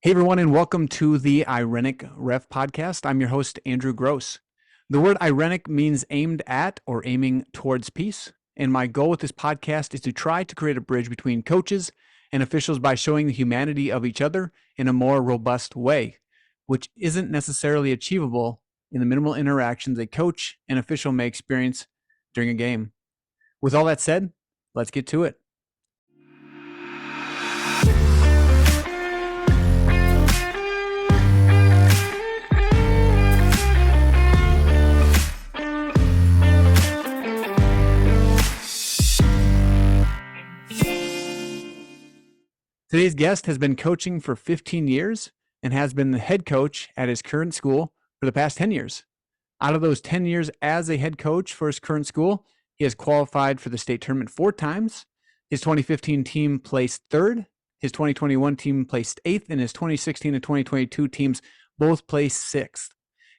Hey everyone, and welcome to the Irenic Ref podcast. I'm your host, Andrew Gross. The word irenic means aimed at or aiming towards peace. And my goal with this podcast is to try to create a bridge between coaches and officials by showing the humanity of each other in a more robust way, which isn't necessarily achievable in the minimal interactions a coach and official may experience during a game. With all that said, let's get to it. Today's guest has been coaching for 15 years and has been the head coach at his current school for the past 10 years. Out of those 10 years as a head coach for his current school, he has qualified for the state tournament 4 times. His 2015 team placed 3rd, his 2021 team placed 8th, and his 2016 and 2022 teams both placed 6th.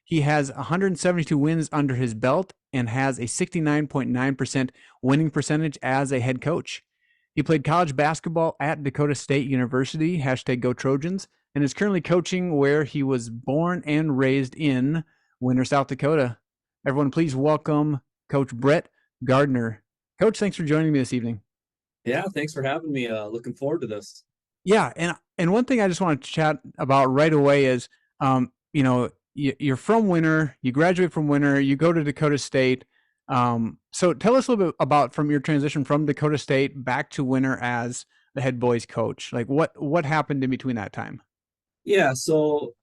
He has 172 wins under his belt and has a 69.9% winning percentage as a head coach. He played college basketball at Dakota State University, #GoTrojans, and is currently coaching where he was born and raised in Winter, South Dakota. Everyone, please welcome Coach Brett Gardner. Coach, thanks for joining me this evening. Yeah, thanks for having me. Looking forward to this. Yeah, and one thing I just want to chat about right away is, you're from Winter, you graduate from Winter, you go to Dakota State. So tell us a little bit about from your transition from Dakota State back to Winter as the head boys coach. Like what happened in between that time? Yeah, so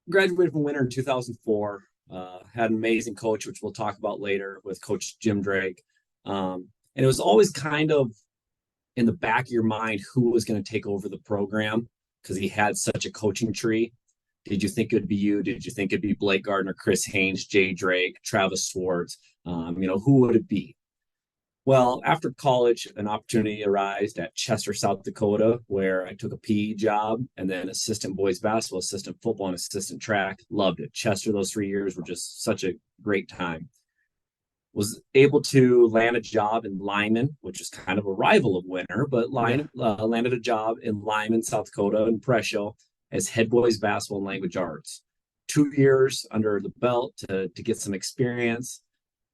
graduated from Winter in 2004. Had an amazing coach, which we'll talk about later, with Coach Jim Drake. And it was always kind of in the back of your mind who was going to take over the program because he had such a coaching tree. Did you think it'd be you? Did you think it'd be Blake Gardner, Chris Haynes, Jay Drake, Travis Swartz? Who would it be? Well, after college, an opportunity arose at Chester, South Dakota, where I took a PE job and then assistant boys basketball, assistant football, and assistant track. Loved it. Chester, those 3 years were just such a great time. Was able to land a job in Lyman, which is kind of a rival of Winter, but landed a job in Lyman, South Dakota, in Presho as head boys basketball and language arts. 2 years under the belt to get some experience.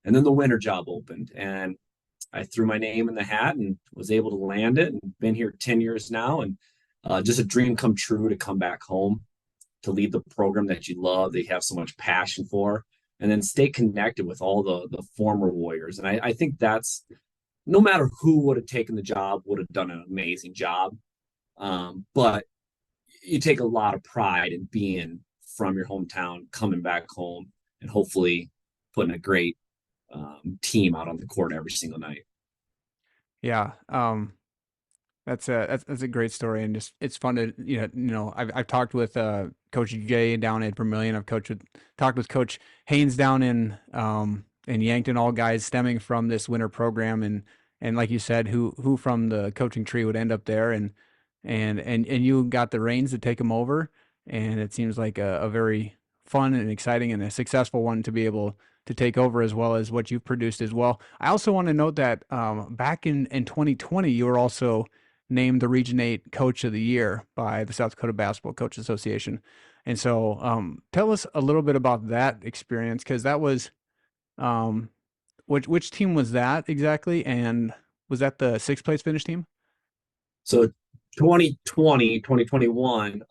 And then the Winter job opened, and I threw my name in the hat and was able to land it, and been here 10 years now. And just a dream come true to come back home to lead the program that you love, that you have so much passion for, and then stay connected with all the former Warriors. And I think that's, no matter who would have taken the job, would have done an amazing job. But you take a lot of pride in being from your hometown, coming back home, and hopefully putting a great team out on the court every single night. Yeah. That's a great story, and just it's fun to I've talked with Coach Jay down at Vermillion. I've talked with Coach Haynes down in Yankton, all guys stemming from this Winter program, and like you said, who from the coaching tree would end up there, and you got the reins to take them over, and it seems like a very fun and exciting and a successful one to be able to take over, as well as what you've produced as well. I also want to note that back in 2020, you were also named the Region 8 Coach of the Year by the South Dakota Basketball Coaches Association. And so tell us a little bit about that experience, because that was, which team was that exactly? And was that the 6th place finish team? So 2020, 2021,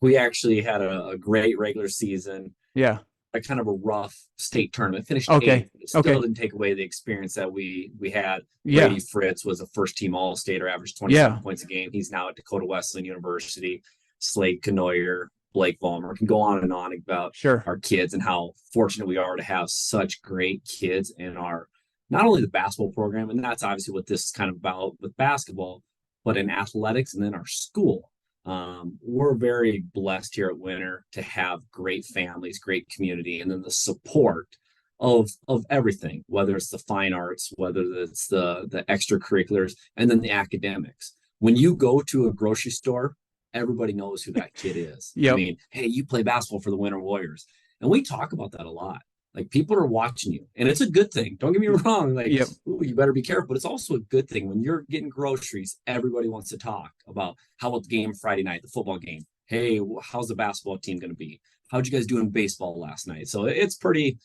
we actually had a great regular season. Yeah. A kind of a rough state tournament. Finished okay. 8th. It still didn't take away the experience that we had. Yeah. Brady Fritz was a first-team All-Stater, averaged 27 points a game. He's now at Dakota Wesleyan University. Slade Canoyer, Blake Vollmer, can go on and on about our kids and how fortunate we are to have such great kids in our, not only the basketball program, and that's obviously what this is kind of about with basketball, but in athletics and then our school. We're very blessed here at Winter to have great families, great community, and then the support of everything, whether it's the fine arts, whether it's the extracurriculars, and then the academics. When you go to a grocery store, everybody knows who that kid is. Yep. I mean, hey, you play basketball for the Winter Warriors. And we talk about that a lot. Like, people are watching you, and it's a good thing. Don't get me wrong. Like, ooh, you better be careful, but it's also a good thing when you're getting groceries. Everybody wants to talk about how about the game Friday night, the football game. Hey, how's the basketball team going to be? How'd you guys do in baseball last night? So it's pretty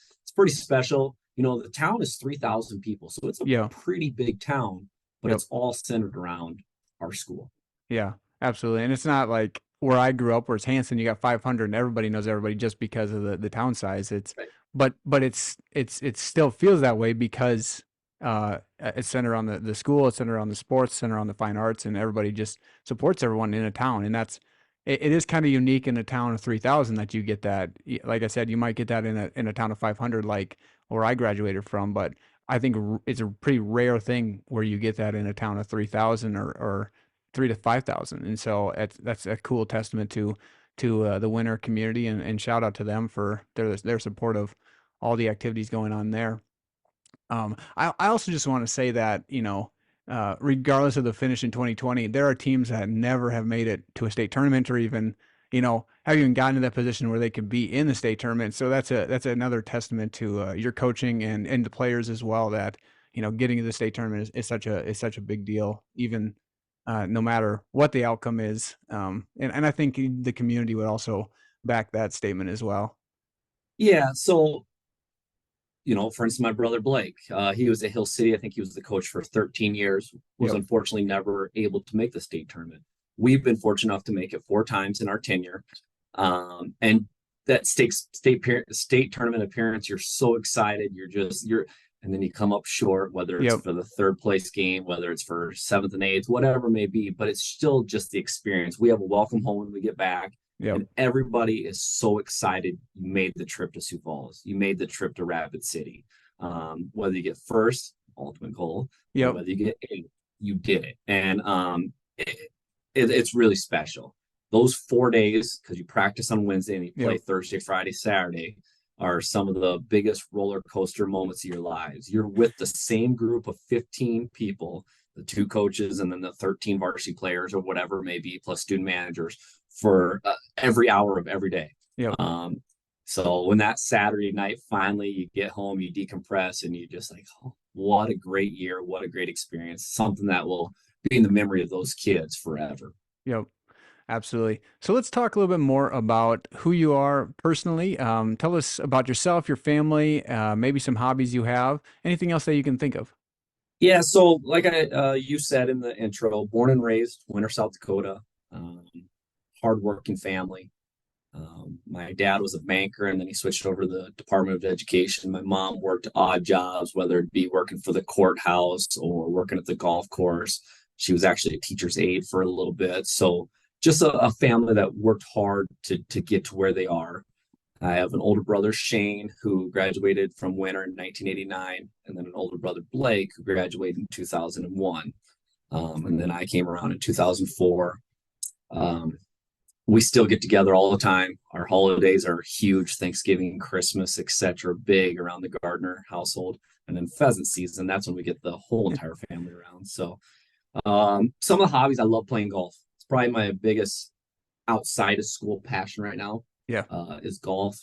special. The town is 3,000 people, so it's a Yeah. pretty big town, but Yep. it's all centered around our school. Yeah, absolutely. And it's not like where I grew up, where it's Hanson, you got 500 and everybody knows everybody just because of the town size. Right. But it still feels that way because it's centered on the school, it's centered on the sports, centered on the fine arts, and everybody just supports everyone in a town. And it is kind of unique in a town of 3,000 that you get that. Like I said, you might get that in a town of 500, like where I graduated from, but I think it's a pretty rare thing where you get that in a town of 3,000 or 3 to 5,000. And so that's a cool testament to the Winter community, and shout out to them for their support of all the activities going on there. I also just want to say that, regardless of the finish in 2020, there are teams that never have made it to a state tournament or even, have even gotten to that position where they could be in the state tournament. So that's another testament to your coaching and the players as well, that, getting to the state tournament is such a big deal, even no matter what the outcome is. And I think the community would also back that statement as well. Yeah. So, for instance, my brother Blake, he was at Hill City. I think he was the coach for 13 years, was Yep. unfortunately never able to make the state tournament. We've been fortunate enough to make it 4 times in our tenure. And that state tournament appearance, you're so excited. And then you come up short, whether it's Yep. for the third place game, whether it's for seventh and eighth, whatever it may be, but it's still just the experience. We have a welcome home when we get back, Yep. and everybody is so excited. You made the trip to Sioux Falls, you made the trip to Rapid City. Whether you get first, ultimate goal, or Yep. whether you get eighth, you did it. And it's really special. Those 4 days, because you practice on Wednesday and you play Yep. Thursday, Friday, Saturday, are some of the biggest roller coaster moments of your lives. You're with the same group of 15 people, the 2 coaches, and then the 13 varsity players or whatever it may be, plus student managers for every hour of every day. Yep. Um, so when that Saturday night finally you get home, you decompress, and you just like, oh, what a great year, what a great experience, something that will be in the memory of those kids forever. Yep. Absolutely. So let's talk a little bit more about who you are personally. Tell us about yourself, your family, maybe some hobbies you have, anything else that you can think of. Yeah, so like you said in the intro, born and raised Winter, South Dakota, um, hardworking family. My dad was a banker, and then he switched over to the Department of Education. My mom worked odd jobs, whether it be working for the courthouse or working at the golf course. She was actually a teacher's aide for a little bit. So just a family that worked hard to get to where they are. I have an older brother, Shane, who graduated from Winter in 1989, and then an older brother, Blake, who graduated in 2001. And then I came around in 2004. Um, we still get together all the time. Our holidays are huge, Thanksgiving, Christmas, etc., big around the Gardner household. And then pheasant season, that's when we get the whole entire family around. So some of the hobbies, I love playing golf. It's probably my biggest outside of school passion right now, Yeah. is golf.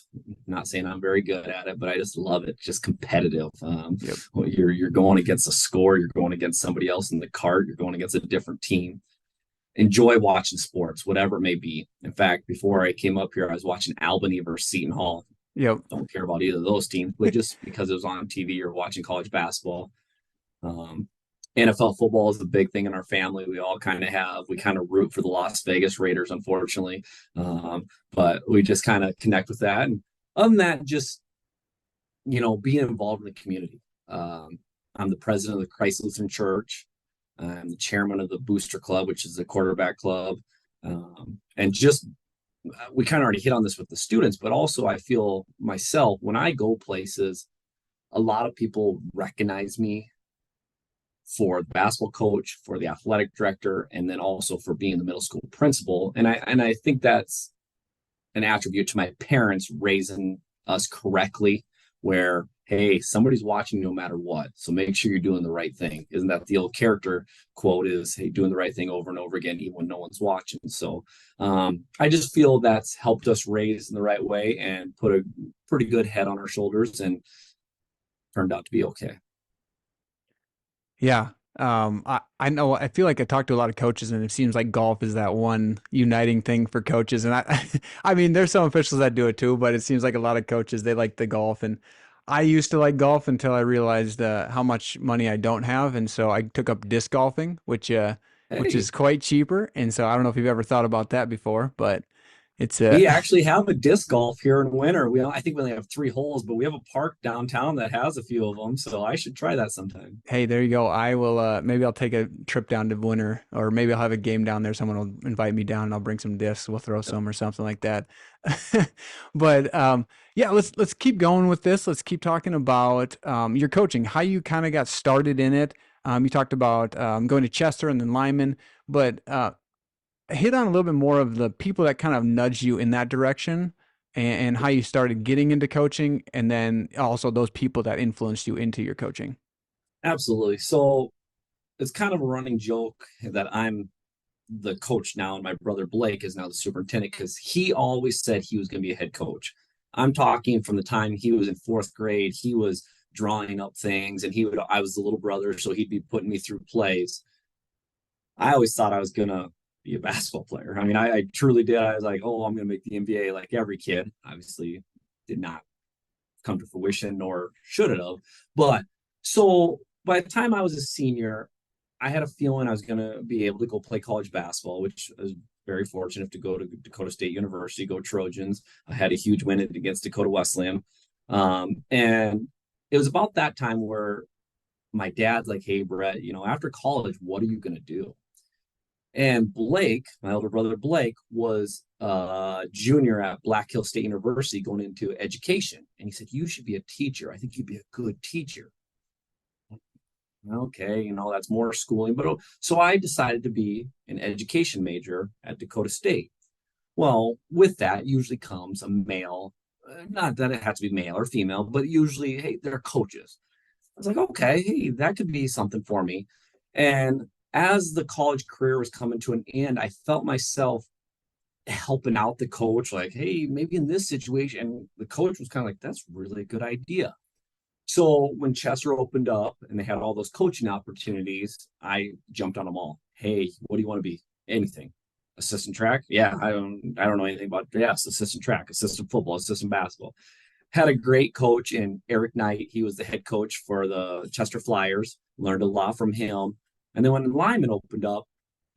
Not saying I'm very good at it, but I just love it. Just competitive. Yep. You're going against a score. You're going against somebody else in the cart. You're going against a different team. Enjoy watching sports, whatever it may be. In fact, before I came up here, I was watching Albany versus Seton Hall. Yep. Don't care about either of those teams, but just because it was on TV or watching college basketball. Um, NFL football is the big thing in our family. We kind of root for the Las Vegas Raiders, unfortunately. But we just kind of connect with that. And other than that, just, being involved in the community. I'm the president of the Christ Lutheran Church. I'm the chairman of the Booster Club, which is the quarterback club. And just, we kind of already hit on this with the students, but also I feel myself when I go places, a lot of people recognize me for the basketball coach, for the athletic director, and then also for being the middle school principal. And I think that's an attribute to my parents raising us correctly, where hey, somebody's watching no matter what, so make sure you're doing the right thing. Isn't that the old character quote? Is hey, doing the right thing over and over again, even when no one's watching. So I just feel that's helped us raise in the right way and put a pretty good head on our shoulders, and turned out to be okay. Yeah. I know I feel like I talk to a lot of coaches, and it seems like golf is that one uniting thing for coaches. And I mean, there's some officials that do it too, but it seems like a lot of coaches they like the golf. And I used to like golf until I realized how much money I don't have, and so I took up disc golfing, which Hey, is quite cheaper. And so I don't know if you've ever thought about that before, but it's we actually have a disc golf here in winter. I think we only have 3 holes, but we have a park downtown that has a few of them. So I should try that sometime. Hey, there you go. I will maybe I'll take a trip down to Winter, or maybe I'll have a game down there. Someone will invite me down and I'll bring some discs. We'll throw Yep. some or something like that. But yeah, let's keep going with this. Let's keep talking about your coaching, how you kind of got started in it. You talked about going to Chester and then Lyman, but hit on a little bit more of the people that kind of nudged you in that direction, and how you started getting into coaching, and then also those people that influenced you into your coaching. Absolutely. So it's kind of a running joke that I'm the coach now, and my brother Blake is now the superintendent because he always said he was going to be a head coach. I'm talking from the time he was in 4th grade, he was drawing up things, and I was the little brother, so he'd be putting me through plays. I always thought I was going to be a basketball player. I mean, I truly did. I was like, oh, I'm going to make the NBA like every kid. Obviously, did not come to fruition, nor should it have. But so by the time I was a senior, I had a feeling I was going to be able to go play college basketball, which I was very fortunate to go to Dakota State University, go Trojans. I had a huge win against Dakota Wesleyan. And it was about that time where my dad's like, hey, Brett, after college, what are you going to do? And Blake, my older brother Blake, was a junior at Black Hill State University going into education. And he said, you should be a teacher. I think you'd be a good teacher. Okay, that's more schooling. But so I decided to be an education major at Dakota State. Well, with that usually comes a male, not that it has to be male or female, but usually, hey, they're coaches. I was like, okay, hey, that could be something for me. And as the college career was coming to an end, I felt myself helping out the coach, like, hey, maybe in this situation. And the coach was kind of like, that's really a good idea. So when Chester opened up and they had all those coaching opportunities, I jumped on them all. Hey, what do you want to be? Anything. Assistant track? Yeah, I don't know anything about, yes, assistant track, assistant football, assistant basketball. Had a great coach in Eric Knight. He was the head coach for the Chester Flyers. Learned a lot from him. And then when Lyman opened up,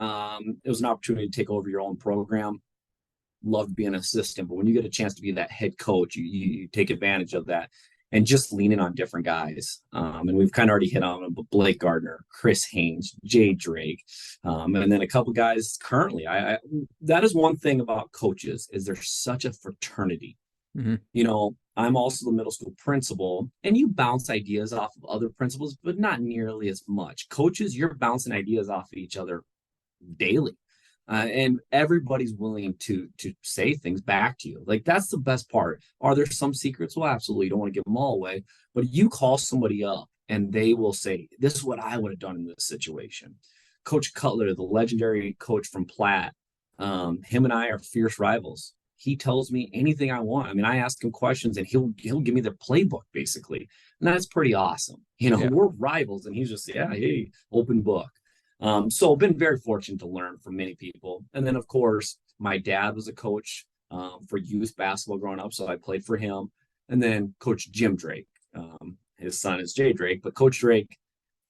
it was an opportunity to take over your own program. Loved being an assistant, but when you get a chance to be that head coach, you take advantage of that and just leaning on different guys. And we've kind of already hit on them, but Blake Gardner, Chris Haynes, Jay Drake, and then a couple guys currently. That is one thing about coaches is there's such a fraternity. Mm-hmm. I'm also the middle school principal, and you bounce ideas off of other principals, but not nearly as much. Coaches, you're bouncing ideas off of each other daily. And everybody's willing to say things back to you. Like that's the best part. Are there some secrets? Well, absolutely. You don't want to give them all away, but you call somebody up and they will say, "This is what I would have done in this situation." Coach Cutler, the legendary coach from Platt, him and I are fierce rivals. He tells me anything I want. I mean, I ask him questions and he'll give me the playbook basically, and that's pretty awesome. Yeah. We're rivals, and he's just hey, open book. So I've been very fortunate to learn from many people. And then, of course, my dad was a coach for youth basketball growing up, so I played for him. And then Coach Jim Drake, his son is Jay Drake, but Coach Drake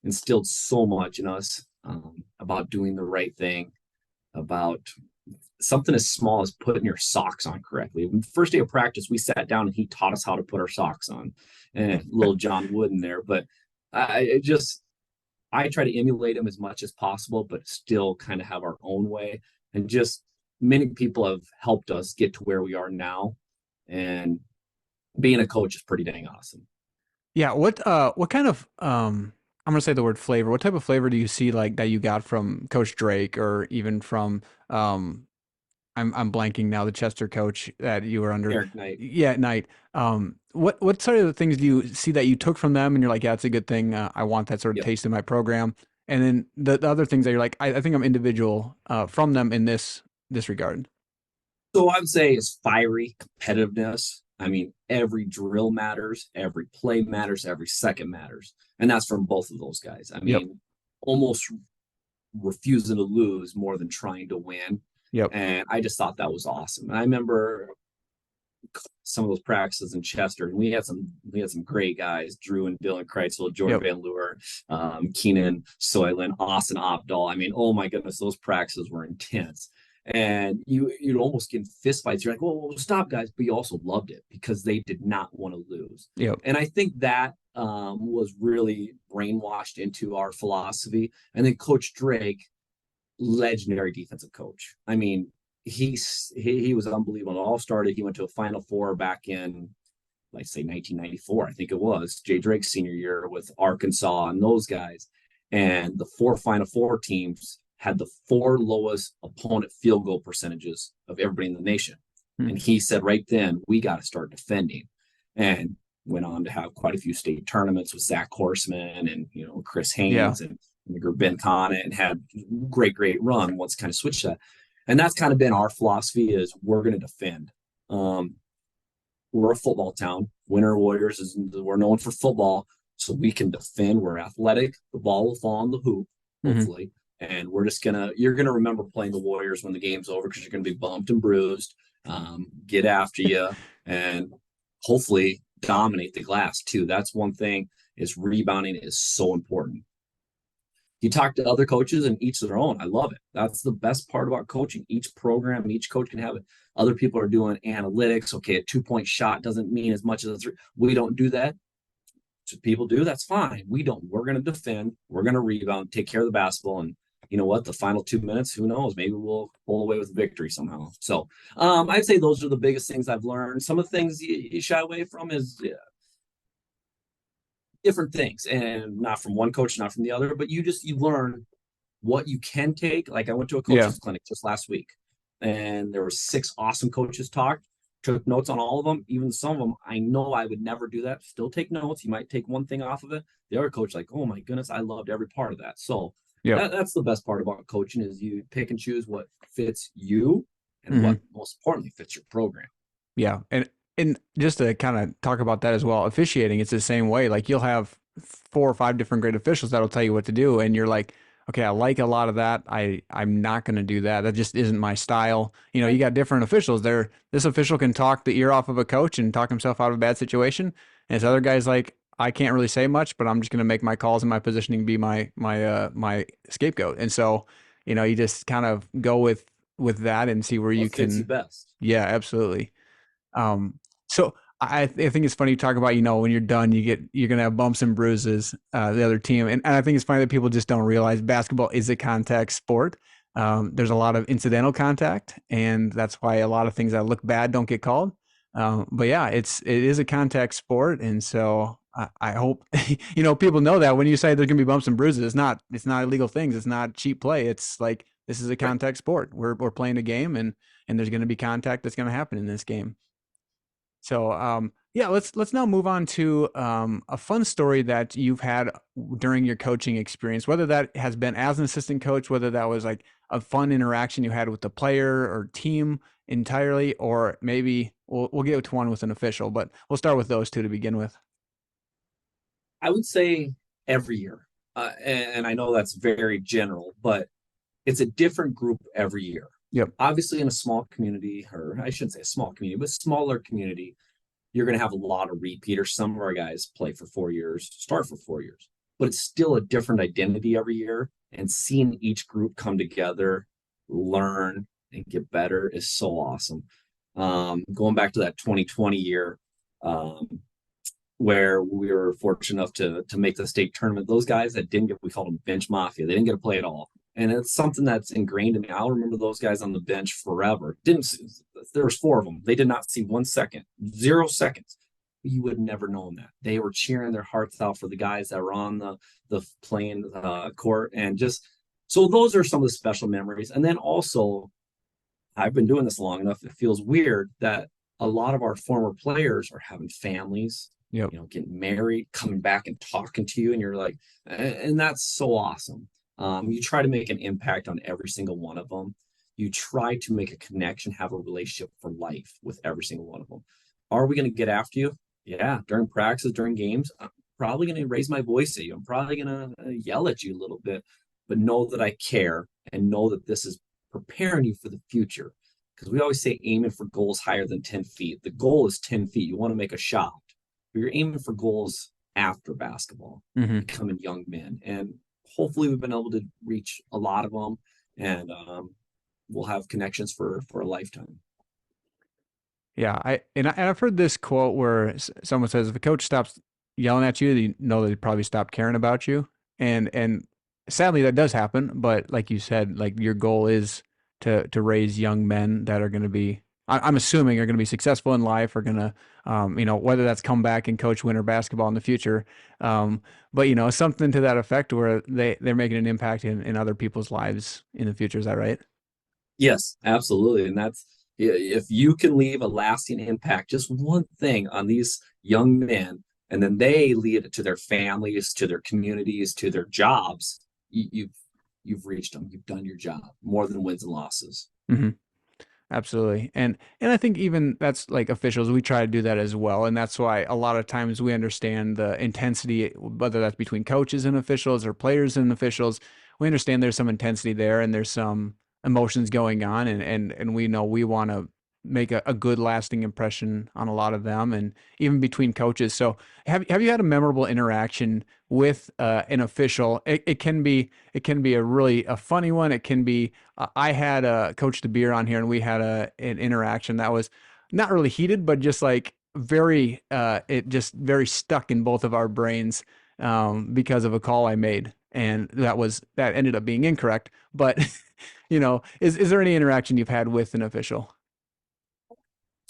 instilled so much in us about doing the right thing, about something as small as putting your socks on correctly. First day of practice, we sat down and he taught us how to put our socks on. And little John Wooden there, but I try to emulate him as much as possible, but still kind of have our own way. And just many people have helped us get to where we are now. And being a coach is pretty dang awesome. Yeah, what kind of I'm gonna say the word flavor. What type of flavor do you see like that you got from Coach Drake, or even from I'm blanking now, the Chester coach that you were under? Eric Knight. Yeah, at night. What sort of things do you see that you took from them and you're like, yeah, it's a good thing. I want that sort of Yep. taste in my program. And then the other things that you're like, I think I'm individual from them in this regard. So I would say is fiery competitiveness. I mean, every drill matters, every play matters, every second matters. And that's from both of those guys. I Yep. mean, almost refusing to lose more than trying to win. Yep. And I just thought that was awesome. And I remember some of those practices in Chester, and we had some great guys: Drew and Dylan Kreitzel, Jordan Yep. Van Leeuwer, Keenan Soylent, Austin Opdahl. I mean, oh my goodness, those practices were intense. And you'd almost get in fist fights. You're like, well, stop, guys. But you also loved it because they did not want to lose. Yep. And I think that was really brainwashed into our philosophy. And then Coach Drake, legendary defensive coach. I mean, he was unbelievable. It all started. He went to a Final Four back in, like, say, 1994, I think it was Jay Drake's senior year with Arkansas and those guys. And the four Final Four teams had the four lowest opponent field goal percentages of everybody in the nation. And he said right then, we got to start defending. And went on to have quite a few state tournaments with Zach Horseman and Chris Haynes and Ben Conant, and had great run once kind of switched that. And that's kind of been our philosophy: is we're going to defend. We're a football town. Winter Warriors we're known for football, so we can defend. We're athletic. The ball will fall on the hoop, hopefully, and you're gonna remember playing the Warriors when the game's over, because you're gonna be bumped and bruised. Get after you, and hopefully dominate the glass too. That's one thing, is rebounding is so important. You talk to other coaches, and each their own. I love it. That's the best part about coaching. Each program, each coach can have it. Other people are doing analytics. Okay, a 2-point shot doesn't mean as much as a three. We don't do that. So people do. That's fine. We don't. We're going to defend. We're going to rebound, take care of the basketball, and you know what? The final 2 minutes, who knows? Maybe we'll pull away with victory somehow. So I'd say those are the biggest things I've learned. Some of the things you shy away from is different things, and not from one coach, not from the other, but you learn what you can take. Like, I went to a coach's clinic just last week, and there were 6 awesome coaches took notes on all of them. Even some of them, I know I would never do that. Still take notes. You might take one thing off of it. The other coach, like, oh my goodness, I loved every part of that. So that's the best part about coaching, is you pick and choose what fits you and what most importantly fits your program. Yeah. And just to kind of talk about that as well, officiating, it's the same way. Like, you'll have 4 or 5 different great officials that'll tell you what to do, and you're like, okay, I like a lot of that. I'm not going to do that. That just isn't my style. You got different officials there. This official can talk the ear off of a coach and talk himself out of a bad situation. And this other guy's like, I can't really say much, but I'm just going to make my calls and my positioning be my scapegoat. And so, you just kind of go with that and see where you fits you can. best. Yeah, absolutely. So I think it's funny to talk about, when you're done, you're going to have bumps and bruises, the other team. And I think it's funny that people just don't realize basketball is a contact sport. There's a lot of incidental contact, and that's why a lot of things that look bad don't get called. But yeah, it is a contact sport. And so I hope, people know that when you say there's going to be bumps and bruises, it's not illegal things. It's not cheap play. It's like, this is a contact sport. We're playing a game, and there's going to be contact that's going to happen in this game. So let's now move on to a fun story that you've had during your coaching experience, whether that has been as an assistant coach, whether that was like a fun interaction you had with the player or team entirely, or maybe we'll get to one with an official, but we'll start with those two to begin with. I would say every year, and I know that's very general, but it's a different group every year. Yep. Obviously, in a small community, or I shouldn't say a small community, but smaller community, you're going to have a lot of repeaters. Some of our guys play for 4 years, start for 4 years, but it's still a different identity every year. And seeing each group come together, learn, and get better is so awesome. Going back to that 2020 year, where we were fortunate enough to make the state tournament, those guys that didn't get, we called them bench mafia. They didn't get to play at all. And it's something that's ingrained in me. I'll remember those guys on the bench forever. There was 4 of them. They did not see 1 second, 0 seconds. You would never know that. They were cheering their hearts out for the guys that were on the playing court. And just, so those are some of the special memories. And then also, I've been doing this long enough, it feels weird that a lot of our former players are having families, getting married, coming back and talking to you. And you're like, and that's so awesome. You try to make an impact on every single one of them. You try to make a connection, have a relationship for life with every single one of them. Are we going to get after you? Yeah. During practices, during games, probably going to raise my voice at you. I'm probably going to yell at you a little bit, but know that I care and know that this is preparing you for the future. Because we always say aiming for goals higher than 10 feet. The goal is 10 feet. You want to make a shot, but you're aiming for goals after basketball, Mm-hmm. becoming young men. And hopefully we've been able to reach a lot of them, and we'll have connections for a lifetime. Yeah, I've heard this quote where someone says if a coach stops yelling at you, you know they probably stopped caring about you. And sadly that does happen, but like you said, like your goal is to raise young men that are going to be I'm assuming are going to be successful in life, are going to whether that's come back and coach winter basketball in the future. But something to that effect where they're making an impact in other people's lives in the future. Is that right? Yes, absolutely. And that's, if you can leave a lasting impact, just one thing on these young men, and then they lead it to their families, to their communities, to their jobs, you've reached them. You've done your job more than wins and losses. Mm-hmm. Absolutely. And I think even that's like officials, we try to do that as well. And that's why a lot of times we understand the intensity, whether that's between coaches and officials or players and officials. We understand there's some intensity there and there's some emotions going on, and we know we want to make a good lasting impression on a lot of them and even between coaches. So have you had a memorable interaction with an official? It can be a funny one. It can be I had Coach DeBeer on here, and we had an interaction that was not really heated, but just like very, it just very stuck in both of our brains because of a call I made, and that ended up being incorrect. But is there any interaction you've had with an official?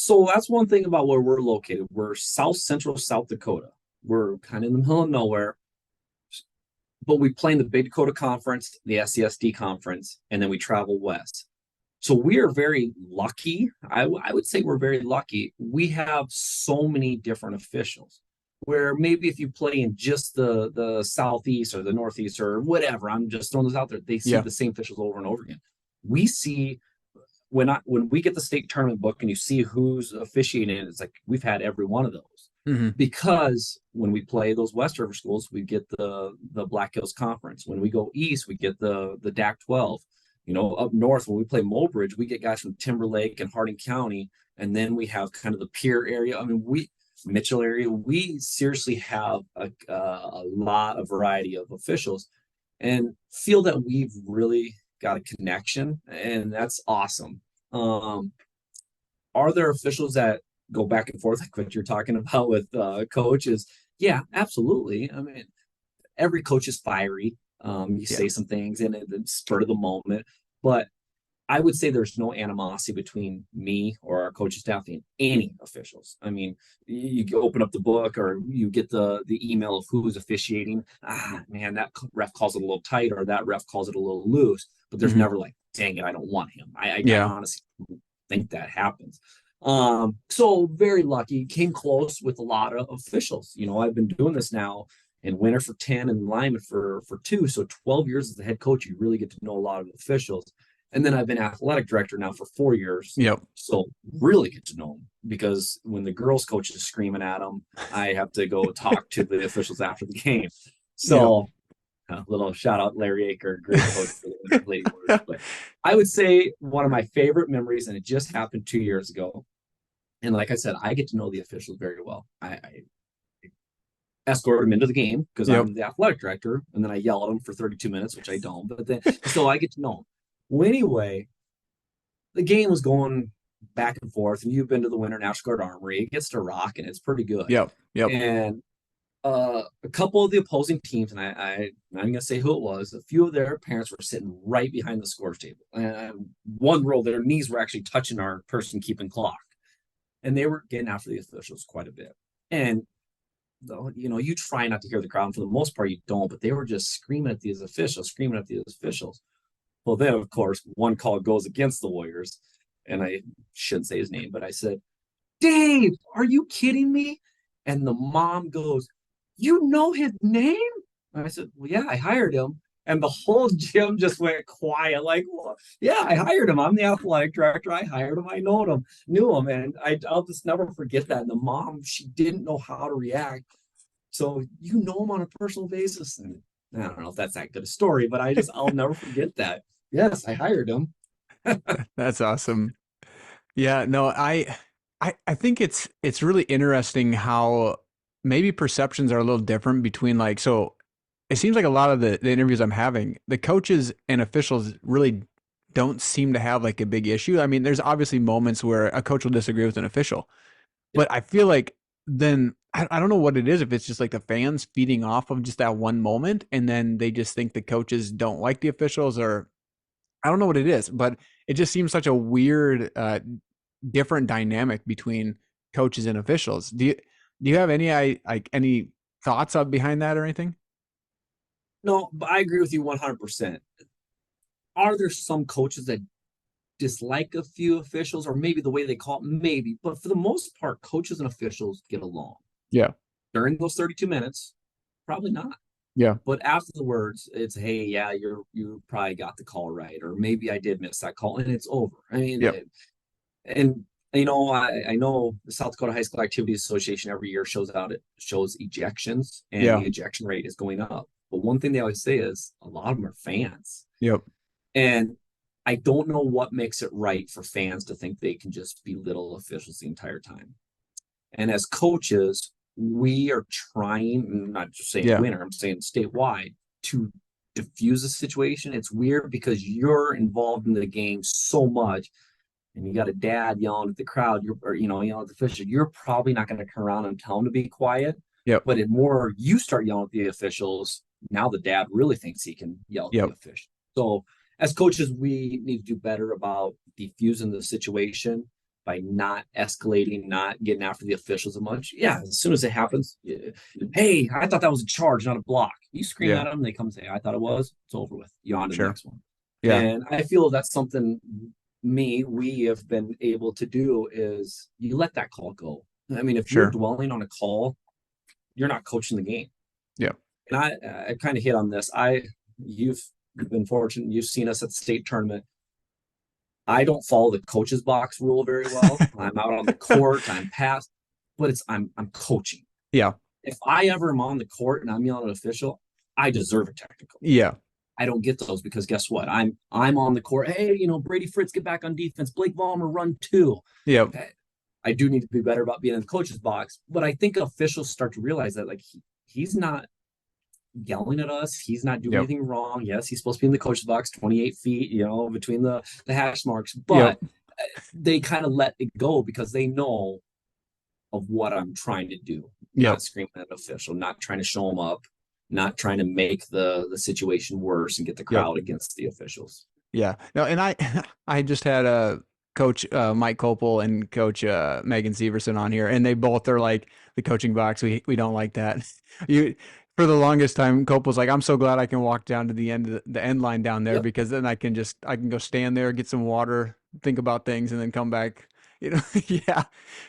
So that's one thing about where we're located. We're South Central South Dakota. We're kind of in the middle of nowhere, but we play in the Big Dakota Conference, the SCSD Conference, and then we travel west. So we are very lucky. I would say we're very lucky. We have so many different officials. Where maybe if you play in just the southeast or the northeast or whatever, I'm just throwing this out there, they see Yeah. the same officials over and over again. We see when we get the state tournament book and you see who's officiating it, it's like we've had every one of those. Hmm. Because when we play those West River schools, we get the Black Hills Conference. When we go east, we get the DAC 12. Up north when we play Mobridge, we get guys from Timberlake and Harding County, and then we have kind of the Pierre area. I mean, we Mitchell area. We seriously have a lot of variety of officials, and feel that we've really got a connection, and that's awesome. Um, are there officials that go back and forth like what you're talking about with coaches? Yeah, absolutely. I mean, every coach is fiery. You Yeah. say some things in the spur of the moment, but I would say there's no animosity between me or our coaching staff and any officials. I mean, you open up the book or you get the email of who's officiating. Ah, man, that ref calls it a little tight or that ref calls it a little loose. But there's Hmm. never like, dang it, I don't want him. I Yeah. honestly think that happens. So very lucky. Came close with a lot of officials. I've been doing this now in winter for 10 and lineman for 2. So 12 years as the head coach, you really get to know a lot of officials. And then I've been athletic director now for 4 years. Yep. So really get to know them because when the girls coach is screaming at them, I have to go talk to the officials after the game. Yep. So a little shout out Larry Aker, great coach for the Lady Warriors. But I would say one of my favorite memories, and it just happened 2 years ago. And like I said, I get to know the officials very well. I escort them into the game because Yep. I'm the athletic director, and then I yell at them for 32 minutes, which I don't. But then, so I get to know them. Well, anyway, the game was going back and forth, and you've been to the Winter National Guard Armory. It gets to rock, and it's pretty good. Yep. Yep. And a couple of the opposing teams, and I'm going to say who it was, a few of their parents were sitting right behind the scores table. And one row, their knees were actually touching our person keeping clock. And they were getting after the officials quite a bit. And you try not to hear the crowd. And for the most part, you don't. But they were just screaming at these officials, screaming at these officials. Well, then, of course, one call goes against the Warriors. And I shouldn't say his name, but I said, Dave, are you kidding me? And the mom goes, you know his name? And I said, well, yeah, I hired him. And the whole gym just went quiet. Like, well, yeah, I hired him. I'm the athletic director. I hired him. I knew him. And I'll just never forget that. And the mom, she didn't know how to react. So you know him on a personal basis. And I don't know if that's that good a story, but I'll never forget that. Yes, I hired him. That's awesome. Yeah, no, I think it's really interesting how maybe perceptions are a little different between like so it seems like a lot of the interviews I'm having, the coaches and officials really don't seem to have like a big issue. I mean, there's obviously moments where a coach will disagree with an official, Yep. but I feel like then I don't know what it is, if it's just like the fans feeding off of just that one moment and then they just think the coaches don't like the officials, or I don't know what it is, but it just seems such a weird different dynamic between coaches and officials. Do you have any like any thoughts up behind that or anything? No, but I agree with you 100%. Are there some coaches that dislike a few officials or maybe the way they call it? Maybe. But for the most part, coaches and officials get along. Yeah. During those 32 minutes, probably not. Yeah. But afterwards, it's hey, yeah, you probably got the call right, or maybe I did miss that call, and it's over. I mean, Yep. and I know the South Dakota High School Activities Association every year it shows ejections, and Yeah. the ejection rate is going up. But one thing they always say is a lot of them are fans, Yep. and I don't know what makes it right for fans to think they can just belittle officials the entire time. And as coaches, we are trying, I'm not just saying Yeah. winter, I'm saying statewide, to diffuse the situation. It's weird because you're involved in the game so much, and you got a dad yelling at the crowd, or yelling at the official. You're probably not going to turn around and tell him to be quiet. Yep. But it more you start yelling at the officials. Now the dad really thinks he can yell at the Yep. official. So as coaches, we need to do better about defusing the situation by not escalating, not getting after the officials as much. Yeah, as soon as it happens, hey, I thought that was a charge, not a block. You scream Yeah. at them, they come say, I thought it was. It's over with. You're on to the Sure. next one. Yeah. And I feel that's something we have been able to do is you let that call go. I mean, if you're Sure. dwelling on a call, you're not coaching the game. Yeah. And I kind of hit on this. You've been fortunate. You've seen us at the state tournament. I don't follow the coach's box rule very well. I'm out on the court. I'm past, but I'm coaching. Yeah. If I ever am on the court and I'm yelling at an official, I deserve a technical. Yeah. I don't get those because guess what? I'm on the court. Hey, Brady Fritz, get back on defense. Blake Vollmer, run two. Yep. I do need to be better about being in the coach's box, but I think officials start to realize that like he's not yelling at us. He's not doing Yep. anything wrong. Yes, he's supposed to be in the coach's box, 28 feet, between the hash marks, Yep. but they kind of let it go because they know of what I'm trying to do. Yep. Not screaming at an official, not trying to show them up, not trying to make the situation worse and get the Yep. crowd against the officials. Yeah. No, and I just had a coach Mike Copel and coach Megan Severson on here, and they both are like the coaching box. We don't like that. You for the longest time, Copel's like, I'm so glad I can walk down to the end of the end line down there Yep, because then I can go stand there, get some water, think about things, and then come back. Yeah,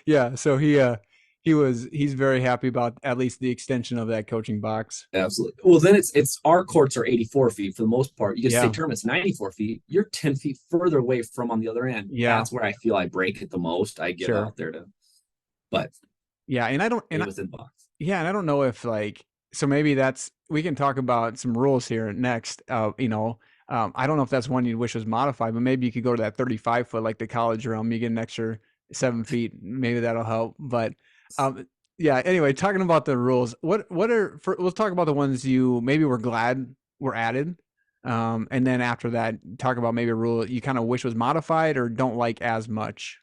yeah. So he's very happy about at least the extension of that coaching box. absolutely. Well, then it's our courts are 84 feet for the most part. You get Yeah, state tournament's 94 feet. You're 10 feet further away from on the other end. yeah, That's where I feel I break it the most. I get sure. out there but Yeah, and I don't stay and within box. Yeah, and I don't know if like so maybe that's we can talk about some rules here next. I don't know if that's one you wish was modified, but maybe you could go to that 35 foot like the college realm. You get an extra 7 feet. Maybe that'll help. But um, yeah. Anyway, talking about the rules, let's talk about the ones you maybe were glad were added, and then after that, talk about maybe a rule you kind of wish was modified or don't like as much.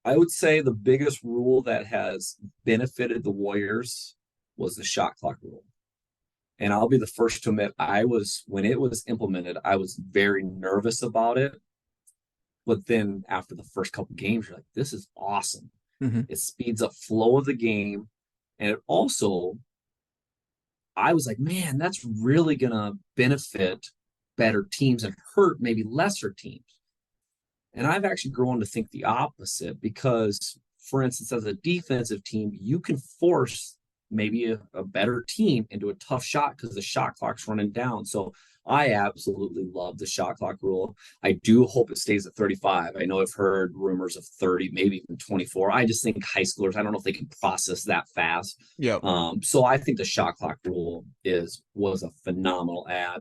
I would say the biggest rule that has benefited the Warriors was the shot clock rule. And I'll be the first to admit when it was implemented, I was very nervous about it. But then after the first couple games, you're like, this is awesome. Hmm. It speeds up flow of the game. And it also, I was like, man, that's really gonna benefit better teams and hurt maybe lesser teams. And I've actually grown to think the opposite because, for instance, as a defensive team, you can force maybe a better team into a tough shot because the shot clock's running down. So I absolutely love the shot clock rule. I do hope it stays at 35. I know I've heard rumors of 30, maybe even 24. I just think high schoolers, I don't know if they can process that fast. Yep. So I think the shot clock rule was a phenomenal ad,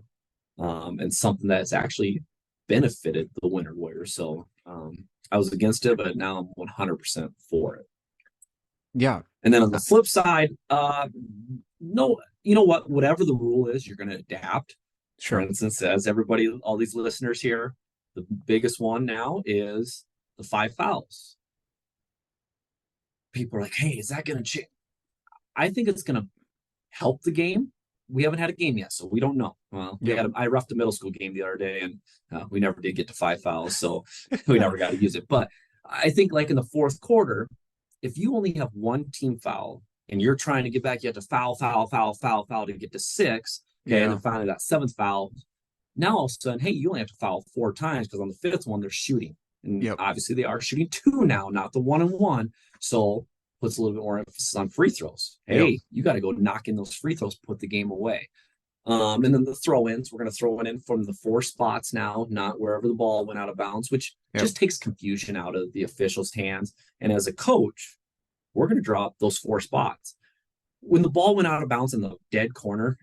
and something that's actually benefited the Winter Warriors. So I was against it, but now I'm 100% for it. Yeah. And then on the flip side, no, you know what? Whatever the rule is, you're going to adapt. For Sure. instance, as everybody, all these listeners here, the biggest one now is the 5 fouls. People are like, "Hey, is that going to change?" I think it's going to help the game. We haven't had a game yet, so we don't know. Well, Yep. I roughed a middle school game the other day, and we never did get to 5 fouls, so we never got to use it. But I think like in the fourth quarter, if you only have one team foul and you're trying to get back, you have to foul, foul, foul, foul, foul to get to 6. Okay, and Yeah. then finally that 7th foul. Now all of a sudden, hey, you only have to foul 4 times because on the 5th one they're shooting, and Yep. obviously they are shooting 2 now, not the 1-and-1. So puts a little bit more emphasis on free throws. Yep. Hey, you got to go knock in those free throws, put the game away. And then the throw-ins, we're going to throw it in from the 4 spots now, not wherever the ball went out of bounds, which just takes confusion out of the officials' hands. And as a coach, we're going to drop those 4 spots. When the ball went out of bounds in the dead corner,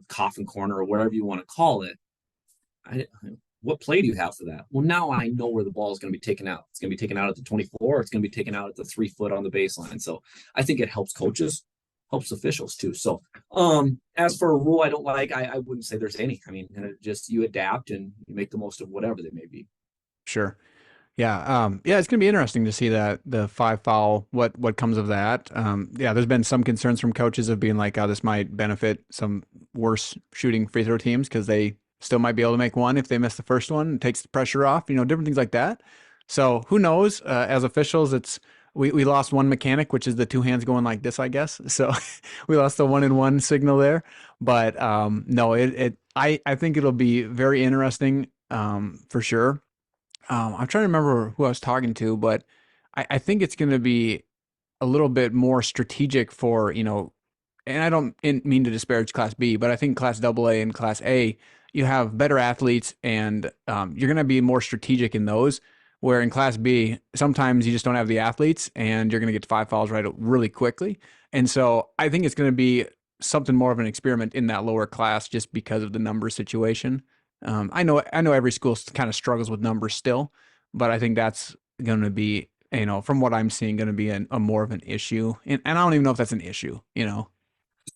coffin corner, or whatever you want to call it, what play do you have for that? Well, now I know where the ball is going to be taken out. It's going to be taken out at the 24. It's going to be taken out at the 3 foot on the baseline. So I think it helps coaches, helps officials too. So as for a rule I don't like, I wouldn't say there's any. I mean, just you adapt and you make the most of whatever they may be. Sure. Yeah. Yeah, it's going to be interesting to see that the 5 foul, what comes of that. Yeah, there's been some concerns from coaches of being like, oh, this might benefit some worse shooting free throw teams because they still might be able to make one if they miss the first one. It takes the pressure off, different things like that. So who knows? As officials, we lost one mechanic, which is the 2 hands going like this, I guess. So we lost the 1-and-1 signal there. But no, I think it'll be very interesting for sure. I'm trying to remember who I was talking to, but I think it's going to be a little bit more strategic for, and I don't mean to disparage Class B, but I think Class AA and Class A, you have better athletes and you're going to be more strategic in those. Where in Class B, sometimes you just don't have the athletes and you're going to get 5 fouls right really quickly. And so I think it's going to be something more of an experiment in that lower class just because of the number situation. I know every school kind of struggles with numbers still, but I think that's going to be, from what I'm seeing, going to be a more of an issue. And I don't even know if that's an issue.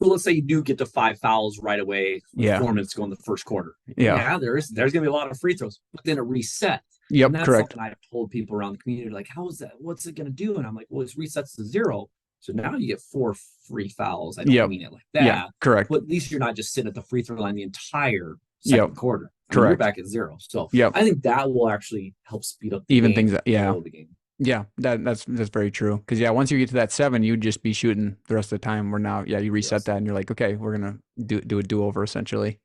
So let's say you do get to 5 fouls right away with Yeah. 4 minutes to go in the first quarter. Yeah. Yeah, there's going to be a lot of free throws, but then it resets. And Yep. that's Correct. something I've told people around the community, like, how is that? What's it going to do? And I'm like, well, it resets to 0. So now you get 4 free fouls. I don't Yep. mean it like that. Yeah. Correct. But at least you're not just sitting at the free throw line the entire Yep. second quarter. I mean, you're Correct. back at 0. So Yep. I think that will actually help speed up the Even game, things that, yeah. flow of the game. Yeah, that's very true. Because once you get to that 7, you'd just be shooting the rest of the time. Where now, you reset Yes. that and you're like, okay, we're gonna do a do over essentially.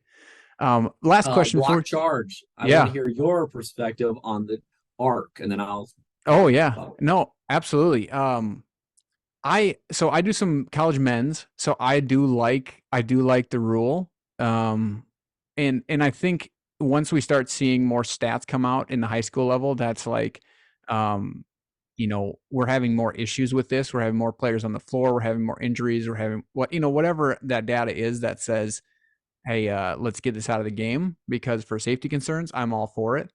Last question Block for charge. I want yeah. to hear your perspective on the arc, and then I'll. Oh yeah, no, absolutely. I do some college men's, so I do like the rule. And I think once we start seeing more stats come out in the high school level, that's like, we're having more issues with this. We're having more players on the floor. We're having more injuries. We're having whatever that data is that says, hey, let's get this out of the game because for safety concerns, I'm all for it.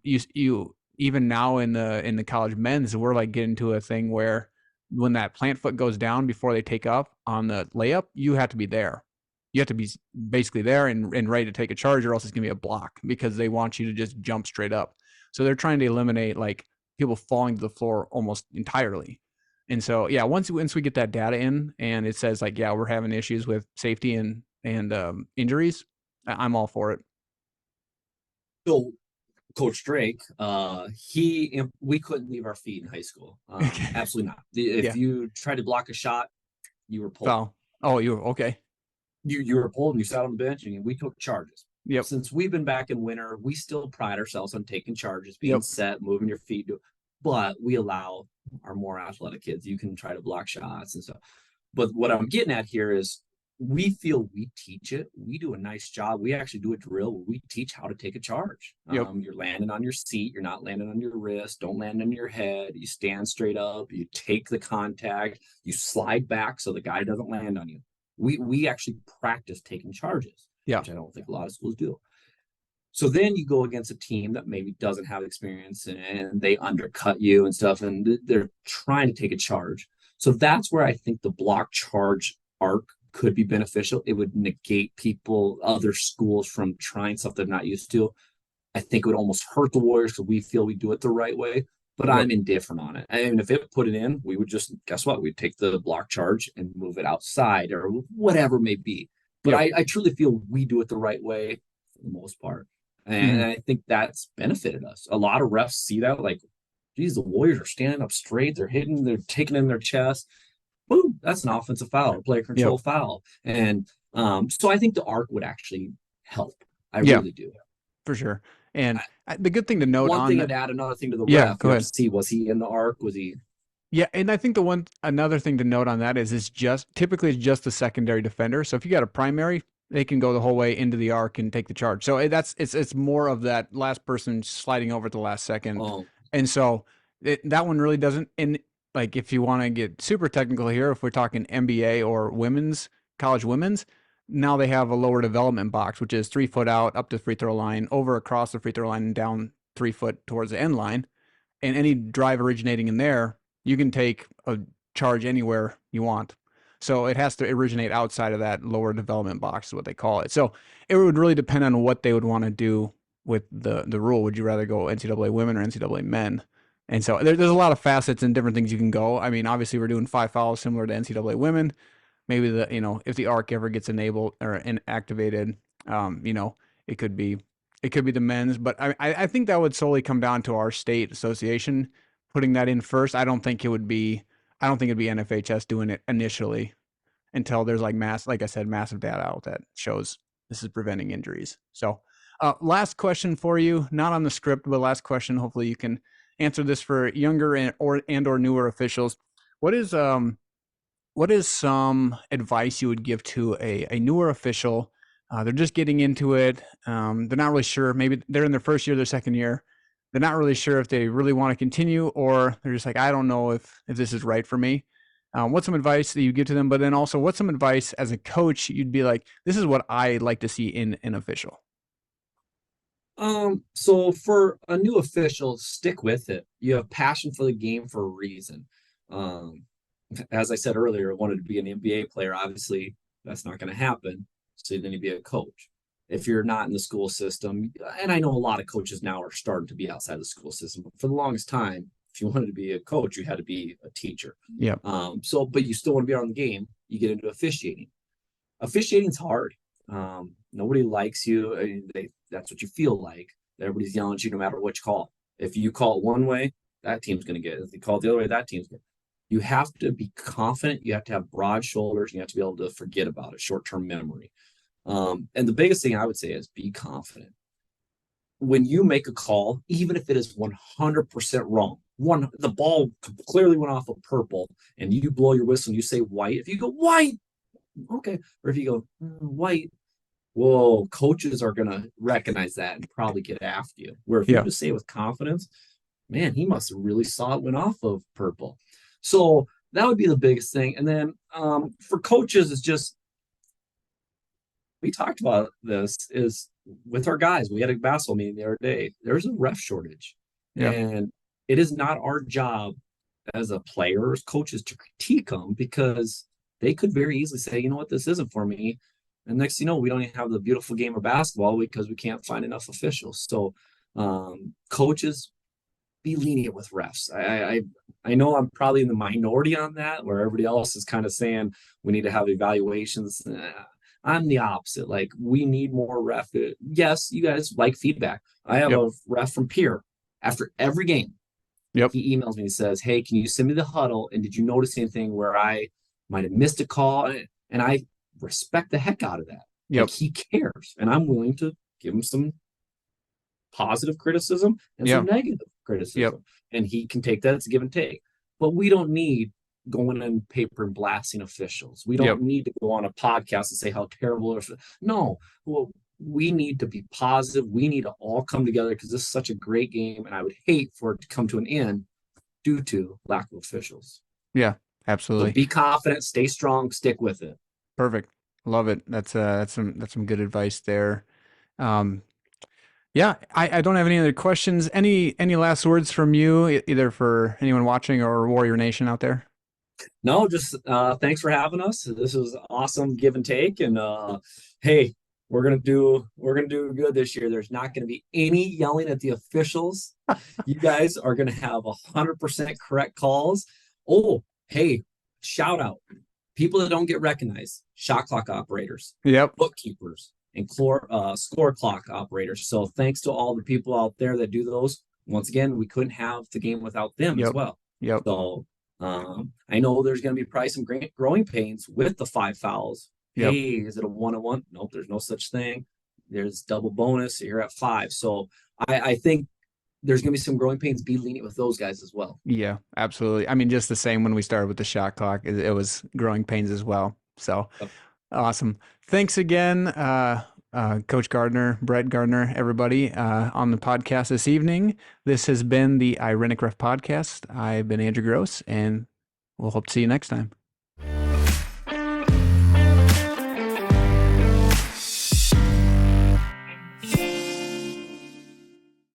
You even now in the college men's, we're like getting to a thing where when that plant foot goes down before they take up on the layup, you have to be there. You have to be basically there and ready to take a charge, or else it's gonna be a block because they want you to just jump straight up. So they're trying to eliminate like people falling to the floor almost entirely. And so yeah, once we get that data in and it says like, yeah, we're having issues with safety and injuries, I'm all for it. So Coach Drake, we couldn't leave our feet in high school. Absolutely not. If you tried to block a shot, you were pulled. Foul. Oh, you were okay. You were pulled and you sat on the bench, and we took charges. Yep. Since we've been back in winter, we still pride ourselves on taking charges, being set, moving your feet. But we allow our more athletic kids. You can try to block shots and stuff. But what I'm getting at here is we feel we teach it. We do a nice job. We actually do a drill where we teach how to take a charge. Yep. You're landing on your seat. You're not landing on your wrist. Don't land on your head. You stand straight up. You take the contact. You slide back so the guy doesn't land on you. We actually practice taking charges, Yeah. which I don't think a lot of schools do. So then you go against a team that maybe doesn't have experience and they undercut you and stuff, and they're trying to take a charge. So that's where I think the block charge arc could be beneficial. It would negate other schools from trying stuff they're not used to. I think it would almost hurt the Warriors because we feel we do it the right way, but Yep. I'm indifferent on it. And if it put it in, we would just, guess what? We'd take the block charge and move it outside or whatever it may be. But Yep. I truly feel we do it the right way for the most part. And Mhm. I think that's benefited us. A lot of refs see that, like, geez, the Warriors are standing up straight. They're hitting, they're taking in their chest. Boom, that's an offensive foul, player control Yep. foul. And so I think the arc would actually help. I Yeah, really do. for sure. And the good thing to note One on thing that, I'd add, another thing to the yeah, ref, go you have ahead. to see, was he in the arc? Was he? Yeah, and I think another thing to note on that is it's just typically it's just the secondary defender. So if you got a primary, they can go the whole way into the arc and take the charge. So it's more of that last person sliding over at the last second, Oh, and so that one really doesn't. And like if you want to get super technical here, if we're talking NBA or college women's, now they have a lower development box, which is 3 foot out up to free throw line, over across the free throw line, and down 3 foot towards the end line, and any drive originating in there, you can take a charge anywhere you want. So it has to originate outside of that lower development box, is what they call it. So it would really depend on what they would want to do with the rule. Would you rather go NCAA women or NCAA men? And so there's a lot of facets and different things you can go. I mean, obviously we're doing 5 fouls similar to NCAA women. Maybe if the arc ever gets enabled or inactivated, it could be the men's, but I think that would solely come down to our state association putting that in first. I don't think it'd be NFHS doing it initially until there's like I said, massive data out that shows this is preventing injuries. So, last question for you, not on the script, but last question. Hopefully, you can answer this for younger and or newer officials. What is some advice you would give to a newer official? They're just getting into it. They're not really sure. Maybe they're in their first year, their second year. They're not really sure if they really want to continue, or they're just like, I don't know if this is right for me. What's some advice that you give to them? But then also, what's some advice as a coach you'd be like, this is what I like to see in an official? so for a new official, stick with it. You have passion for the game for a reason. Um, as I said earlier, I wanted to be an NBA player. Obviously, that's not going to happen. So then you be a coach. If you're not in the school system, and I know a lot of coaches now are starting to be outside the school system, but for the longest time, if you wanted to be a coach, you had to be a teacher. Yeah. But you still want to be on the game, you get into officiating. Officiating's hard. Nobody likes you. That's what you feel like. Everybody's yelling at you no matter what you call. If you call it one way, that team's going to get it. If you call it the other way, that team's going to. You have to be confident. You have to have broad shoulders. You have to be able to forget about it, short-term memory. And the biggest thing I would say is be confident. When you make a call, even if it is 100% wrong, the ball clearly went off of purple, and you blow your whistle and you say white. If you go white, okay. Or if you go white, whoa, coaches are going to recognize that and probably get after you. Where if you Yeah. just say it with confidence, man, he must have really saw it went off of purple. So that would be the biggest thing. And then for coaches, it's just, we talked about this, is with our guys. We had a basketball meeting the other day. There's a ref shortage. Yeah. And it is not our job as a player or as coaches to critique them, because they could very easily say, you know what, this isn't for me. And next, we don't even have the beautiful game of basketball because we can't find enough officials. So coaches, be lenient with refs. I know I'm probably in the minority on that, where everybody else is kind of saying we need to have evaluations. I'm the opposite. Like, we need more ref. Yes, you guys like feedback. I have Yep. a ref from Pier. After every game, Yep. he emails me and says, hey, can you send me the huddle? And did you notice anything where I might have missed a call? And I respect the heck out of that. Yep. Like, he cares, and I'm willing to give him some positive criticism and some negative criticism. Yep. And he can take that. It's a give and take. But we don't need going in paper and blasting officials. We Yep. don't need to go on a podcast and say how terrible. No, well, we need to be positive. We need to all come together because this is such a great game, and I would hate for it to come to an end due to lack of officials. Yeah, So absolutely. be confident, stay strong, stick with it. Perfect. Love it. That's some good advice there. Um, yeah, I don't have any other questions. Any last words from you, either for anyone watching or Warrior Nation out there? No, just thanks for having us. This was awesome give and take, and hey, we're gonna do good this year. There's not gonna be any yelling at the officials. You guys are gonna have 100% correct calls. Oh, hey, shout out people that don't get recognized: shot clock operators, Yep. bookkeepers, and score clock operators. So thanks to all the people out there that do those. Once again, we couldn't have the game without them as Yep. well. Yep. So I know there's going to be probably some great growing pains with the 5 fouls. Yep. Hey, is it a 1-on-1? Nope, there's no such thing. There's double bonus. So you're at 5. So I think there's going to be some growing pains. Be lenient with those guys as well. Yeah, absolutely. I mean, just the same when we started with the shot clock, it was growing pains as well. So awesome. Thanks again, Coach Gardner, Brett Gardner, everybody on the podcast this evening. This has been the Irenic Ref podcast. I've been Andrew Gross, and we'll hope to see you next time.